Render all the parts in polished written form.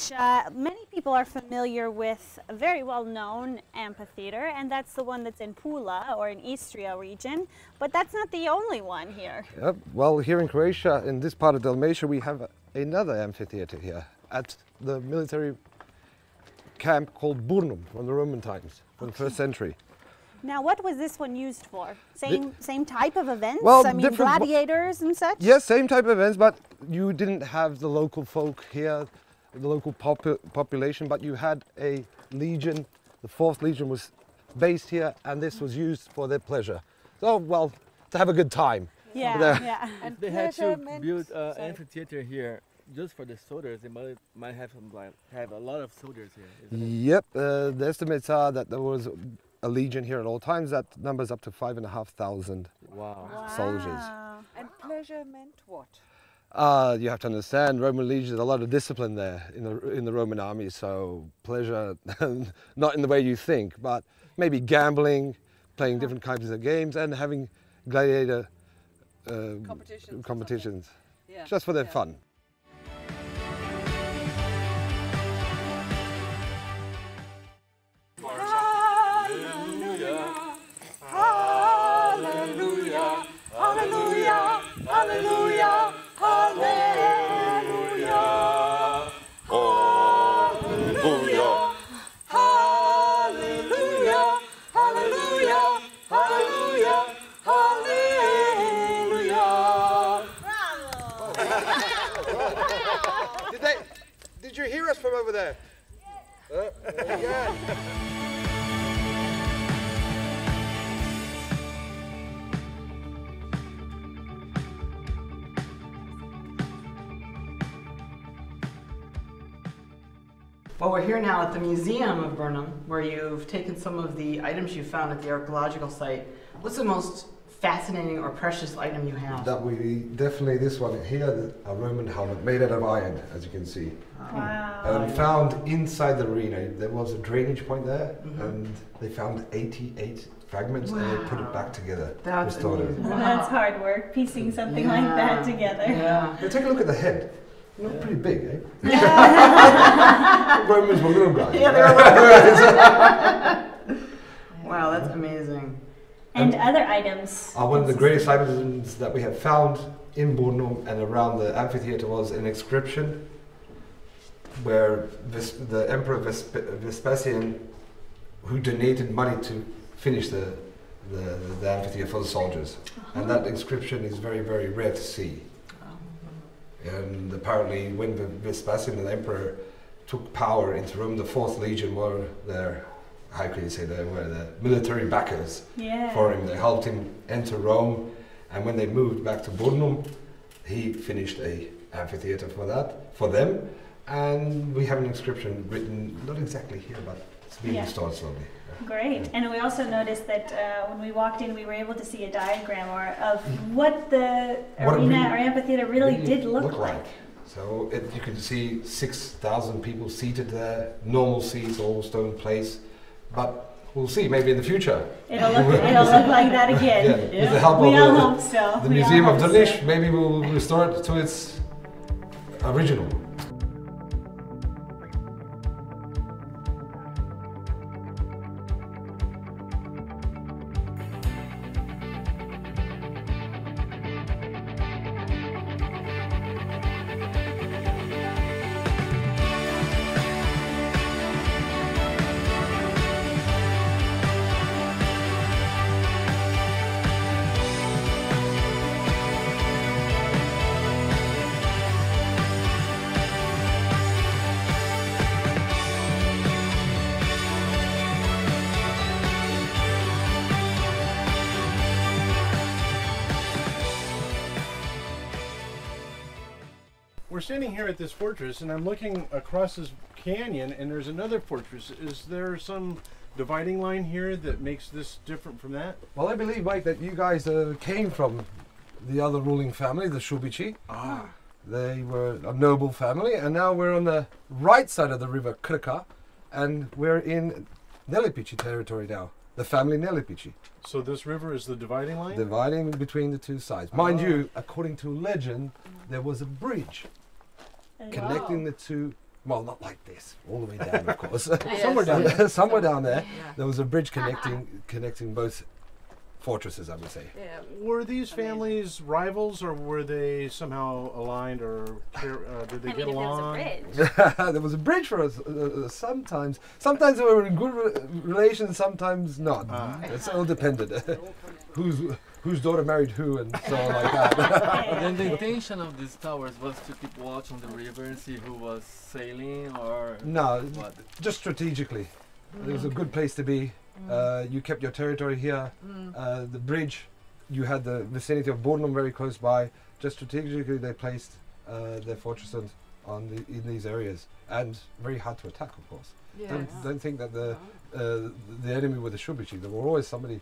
Croatia, many people are familiar with a very well-known amphitheater, and that's the one that's in Pula or in Istria region, but that's not the only one here. Yep. Well, here in Croatia, in this part of Dalmatia, we have another amphitheater here at the military camp called Burnum from the Roman times, from the 1st century. Now, what was this one used for? Same type of events? Well, I mean, gladiators and such? Yes, same type of events, but you didn't have the local folk here, the local population, but you had a legion. The 4th Legion was based here, and this was used for their pleasure. So, well, to have a good time. Yeah, yeah. And they had to build an amphitheater here just for the soldiers. They might have have a lot of soldiers here. Yep, the estimates are that there was a legion here at all times that numbers up to 5,500 soldiers. And pleasure meant what? You have to understand, Roman legions, a lot of discipline there in the Roman army. So pleasure, not in the way you think, but maybe gambling, playing different kinds of games, and having gladiator competitions, just for their fun. Hallelujah, hallelujah, hallelujah, hallelujah, hallelujah, hallelujah, hallelujah. Bravo! Did you hear us from over there? Yes. Very good. Well, we're here now at the Museum of Burnum, where you've taken some of the items you found at the archaeological site. What's the most fascinating or precious item you have? That would be definitely this one here, a Roman helmet made out of iron, as you can see. Wow. Found inside the arena. There was a drainage point there, and they found 88 fragments, and they put it back together. That's amazing. Well, that's hard work, piecing something like that together. Yeah. Now take a look at the head. Not pretty big, eh? Yeah. Romans were little guys. Yeah, they were. Wow, that's amazing. And other items? One of the greatest items that we have found in Burnum and around the amphitheater was an inscription where the Emperor Vespasian, who donated money to finish the amphitheater for the soldiers. And that inscription is very, very rare to see. And apparently when Vespasian, the emperor, took power into Rome, the 4th Legion were there, how can you say, they were the military backers for him. They helped him enter Rome, and when they moved back to Burnum, he finished a amphitheater for them, and we have an inscription written, not exactly here, but it's being restored slowly. Great. And we also noticed that when we walked in, we were able to see a diagram of what the arena or amphitheater really did look like. So you can see 6,000 people seated there, normal seats, all stone place. But we'll see, maybe in the future. It'll look like that again. With the help we of all hope so. The Museum of Drniš, maybe we'll restore it to its original. We're standing here at this fortress, and I'm looking across this canyon, and there's another fortress. Is there some dividing line here that makes this different from that? Well, I believe, Mike, that you guys came from the other ruling family, the Šubici. They were a noble family, and now we're on the right side of the river Krka, and we're in Nelipic territory now, the family Nelipic. So this river is the dividing line? Dividing between the two sides. Mind you, according to legend, there was a bridge connecting the two Well, not like this, all the way down, of course. Somewhere down there. Somewhere down there, Yeah. there was a bridge connecting both fortresses, I would say. Yeah. Were these families rivals, or were they somehow aligned, or did they I mean, get if along? there was a bridge. There was a bridge for us sometimes. Sometimes they were in good relations, sometimes not. It's all dependent. Whose daughter married who and so on like that. But then the intention of these towers was to keep watch on the river and see who was sailing, or No, what? just strategically. It was a good place to be. You kept your territory here. The bridge, you had the vicinity of Burnum very close by. Just strategically, they placed their fortresses in these areas, and very hard to attack, of course. Don't think that the enemy were the Šubic. There were always somebody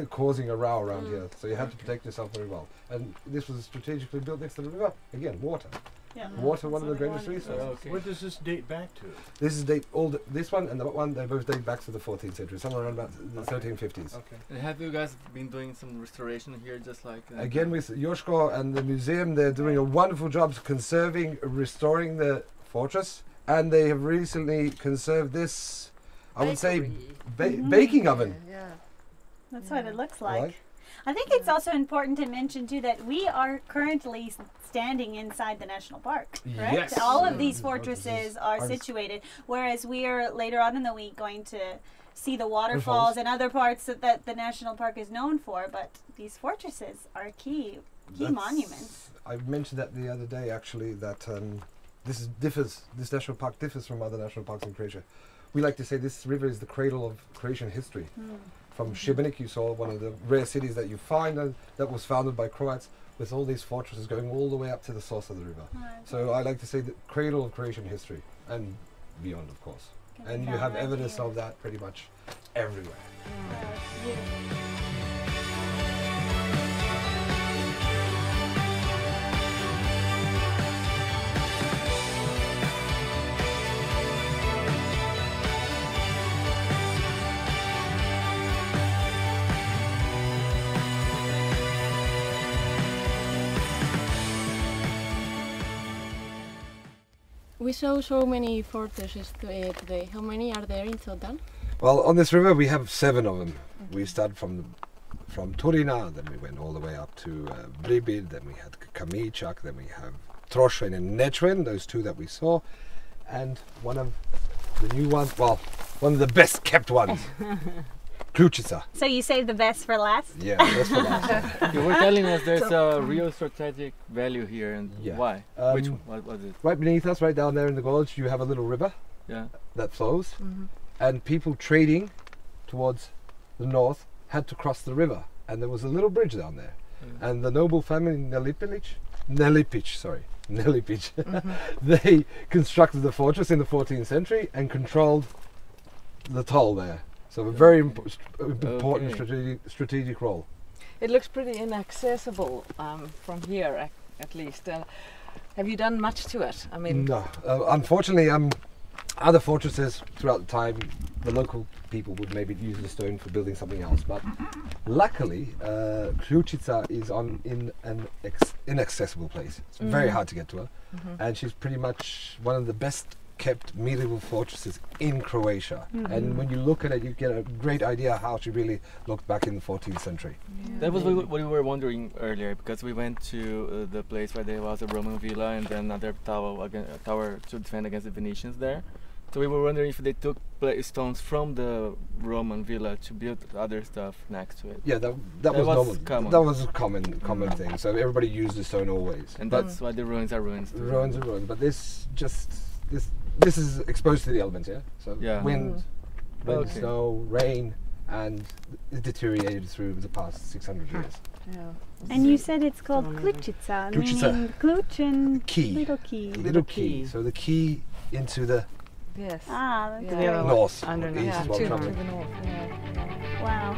causing a row around here, so you had to protect yourself very well. And this was strategically built next to the river. Again, water. Yeah. Water, one of the greatest resources. Okay. What does this date back to? This is this one and that one. They both date back to the 14th century, somewhere around about the 1350s. Okay. And have you guys been doing some restoration here, just like Again, with Joško and the museum, they're doing a wonderful job conserving, restoring the fortress, and they have recently conserved this, I would say, baking oven. Yeah. That's what it looks like. Right. I think it's also important to mention too that we are currently standing inside the national park, correct? Yes. All of these fortresses are situated, whereas we are later on in the week going to see the waterfalls and other parts that the national park is known for, but these fortresses are key monuments. I mentioned that the other day, actually, that this national park differs from other national parks in Croatia. We like to say this river is the cradle of Croatian history. From Šibenik, you saw one of the rare cities that you find that was founded by Croats, with all these fortresses going all the way up to the source of the river. So I like to say the cradle of Croatian history, and beyond, of course. And you have evidence of that pretty much everywhere. We saw so many fortresses today. How many are there in total? Well, on this river we have 7 of them. We started from Turina, then we went all the way up to Blibid, then we had Kamičak, then we have Trosenj and Necven, those 2 that we saw, and one of the new ones, well, one of the best kept ones, Kljucica. So you saved the best for last? Yeah, that's for last. You were telling us there's a real strategic value here, and Yeah. why? Which what was it? Right beneath us, right down there in the gorge, you have a little river Yeah. that flows, and people trading towards the north had to cross the river, and there was a little bridge down there. And the noble family Nelipic, they constructed the fortress in the 14th century and controlled the toll there. So a very important strategic role. It looks pretty inaccessible from here, at least. Have you done much to it? I mean, No, unfortunately, other fortresses throughout the time, the local people would maybe use the stone for building something else. But luckily, Kljucica is in an inaccessible place. It's very hard to get to her, and she's pretty much one of the best kept medieval fortresses in Croatia. And when you look at it, you get a great idea how she really looked back in the 14th century. That was what we were wondering earlier, because we went to the place where there was a Roman villa and then another tower to defend against the Venetians there. So we were wondering if they took stones from the Roman villa to build other stuff next to it. Yeah, that was normal. common. That was a common thing. So everybody used the stone always. And But that's why the ruins are ruins. the ruins are ruins. But this is exposed to the elements, yeah. So Yeah. wind, Okay. snow, rain, and it deteriorated through the past 600 years. yeah. And you said it's called Kljucica, Kljucica. meaning ključ and Key. little key. Little key. So the key into the Yes. Ah, that's Yeah. very north, or Underneath. east, Yeah, is what to I'm the north. Yeah. wow.